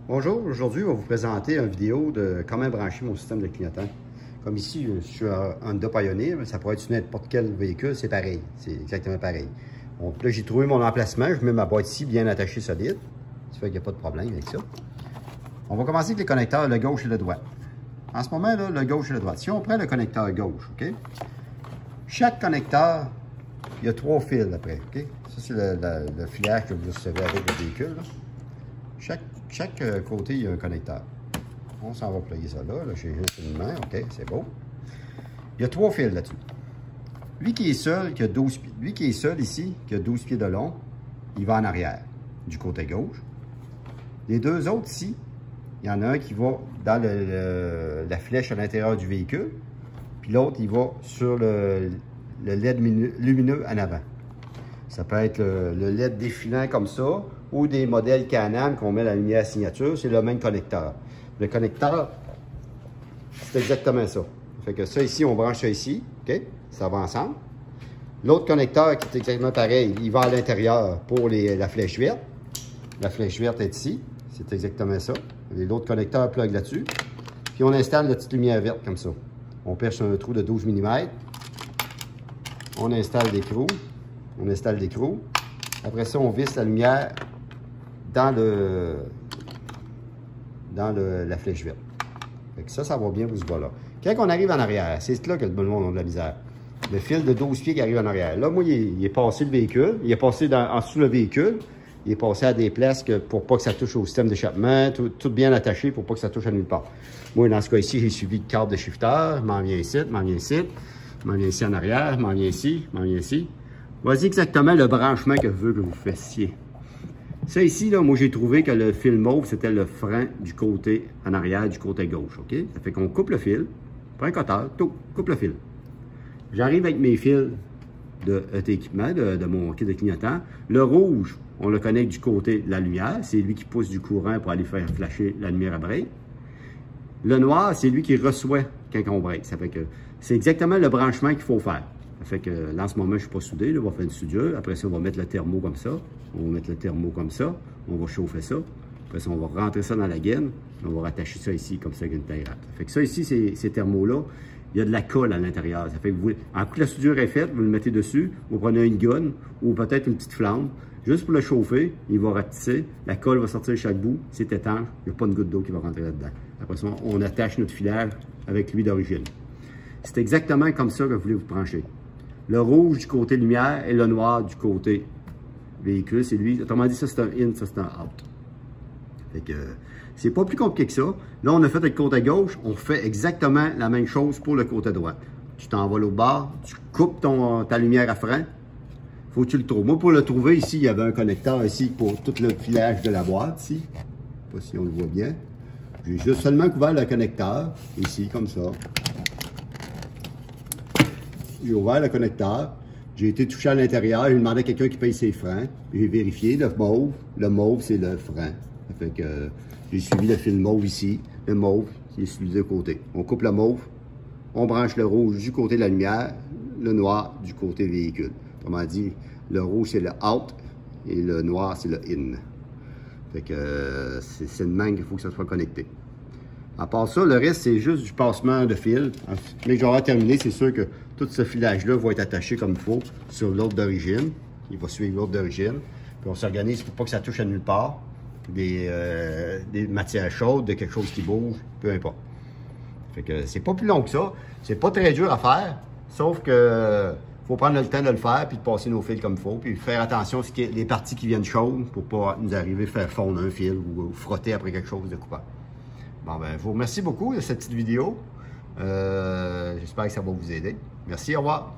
Bonjour, aujourd'hui, on va vous présenter une vidéo de comment brancher mon système de clignotant. Comme ici, je suis un Honda Pioneer, mais ça pourrait être sur n'importe quel véhicule, c'est pareil, c'est exactement pareil. Donc là, j'ai trouvé mon emplacement, je mets ma boîte ici bien attachée solide, ça fait qu'il n'y a pas de problème avec ça. On va commencer avec les connecteurs, le gauche et le droit. En ce moment, là, le gauche et le droit. Si on prend le connecteur gauche, OK? Chaque connecteur, il y a 3 fils après, OK? Ça, c'est le filage que vous recevez avec le véhicule, là. Chaque côté, il y a un connecteur. On s'en va plugger ça là. J'ai juste une main. OK, c'est beau. Il y a 3 fils là-dessus. Lui qui est seul, qui a 12 pieds. Lui qui est seul ici, qui a 12 pieds de long, il va en arrière, du côté gauche. Les deux autres ici, il y en a un qui va dans la flèche à l'intérieur du véhicule, puis l'autre, il va sur le LED lumineux en avant. Ça peut être le LED défilant comme ça, ou des modèles Can-Am qu'on met la lumière signature, c'est le même connecteur. Le connecteur, c'est exactement ça. Fait que ça ici, on branche ça ici, OK? Ça va ensemble. L'autre connecteur qui est exactement pareil, il va à l'intérieur pour la flèche verte. La flèche verte est ici, c'est exactement ça. L'autre connecteur plug là-dessus. Puis on installe la petite lumière verte comme ça. On perche sur un trou de 12 mm. On installe des clous. On installe des clous. Après ça, on visse la lumière dans la flèche verte. Fait que ça va bien pour ce bas-là. Quand on arrive en arrière, c'est là que le monde a de la misère. Le fil de 12 pieds qui arrive en arrière. Là, moi, il est passé le véhicule. Il est passé en dessous le véhicule. Il est passé à des places pour pas que ça touche au système d'échappement. Tout bien attaché pour pas que ça touche à nulle part. Moi, dans ce cas ici, j'ai suivi le câble de shifter. Je m'en viens ici, je m'en viens ici. Je m'en viens ici en arrière. Je m'en viens ici, je m'en viens ici. Voici exactement le branchement que je veux que vous fassiez. Ça ici, là, moi j'ai trouvé que le fil mauve, c'était le frein du côté en arrière, du côté gauche, OK? Ça fait qu'on coupe le fil, prends un cutter, coupe le fil. J'arrive avec mes fils d'équipement, de mon kit de clignotant. Le rouge, on le connecte du côté de la lumière, c'est lui qui pousse du courant pour aller faire flasher la lumière à break. Le noir, c'est lui qui reçoit quand on break. Ça fait que c'est exactement le branchement qu'il faut faire. Ça fait que là, en ce moment, je ne suis pas soudé. Là, on va faire une soudure. Après ça, on va mettre le thermo comme ça. On va mettre le thermo comme ça. On va chauffer ça. Après ça, on va rentrer ça dans la gaine. On va rattacher ça ici, comme ça, avec une taille rate. Ça fait que ça, ici, ces thermos-là, il y a de la colle à l'intérieur. Ça fait que vous, en coup que la soudure est faite, vous le mettez dessus. Vous prenez une gonne ou peut-être une petite flamme. Juste pour le chauffer, il va ratisser. La colle va sortir de chaque bout. C'est étanche. Il n'y a pas une goutte d'eau qui va rentrer là-dedans. Après ça, on attache notre filage avec lui d'origine. C'est exactement comme ça que vous voulez vous brancher. Le rouge du côté lumière et le noir du côté véhicule, c'est lui. Autrement dit, ça c'est un in, ça c'est un out. Fait que c'est pas plus compliqué que ça. Là, on a fait avec le côté gauche, on fait exactement la même chose pour le côté droit. Tu t'en vas au bas, tu coupes ta lumière à frein. Faut que tu le trouves. Moi, pour le trouver, ici, il y avait un connecteur ici pour tout le filage de la boîte, ici. Je sais pas si on le voit bien. J'ai juste seulement couvert le connecteur, ici, comme ça. J'ai ouvert le connecteur, j'ai été touché à l'intérieur, j'ai demandé à quelqu'un qui paye ses freins, j'ai vérifié le mauve c'est le frein. Ça fait que j'ai suivi le fil mauve ici, le mauve qui est celui de côté. On coupe le mauve, on branche le rouge du côté de la lumière, le noir du côté véhicule. Autrement dit, le rouge c'est le out et le noir c'est le in. Fait que c'est de même qu'il faut que ça soit connecté. À part ça, le reste, c'est juste du passement de fil. Mais j'aurai terminé, c'est sûr que tout ce filage-là va être attaché comme il faut sur l'autre d'origine. Il va suivre l'autre d'origine. Puis on s'organise pour pas que ça touche à nulle part. Des matières chaudes, de quelque chose qui bouge, peu importe. Fait que c'est pas plus long que ça. C'est pas très dur à faire, sauf que faut prendre le temps de le faire, puis de passer nos fils comme il faut, puis faire attention à les parties qui viennent chaudes pour pas nous arriver à faire fondre un fil ou frotter après quelque chose de coupant. Bon, ben, je vous remercie beaucoup de cette petite vidéo. J'espère que ça va vous aider. Merci, au revoir.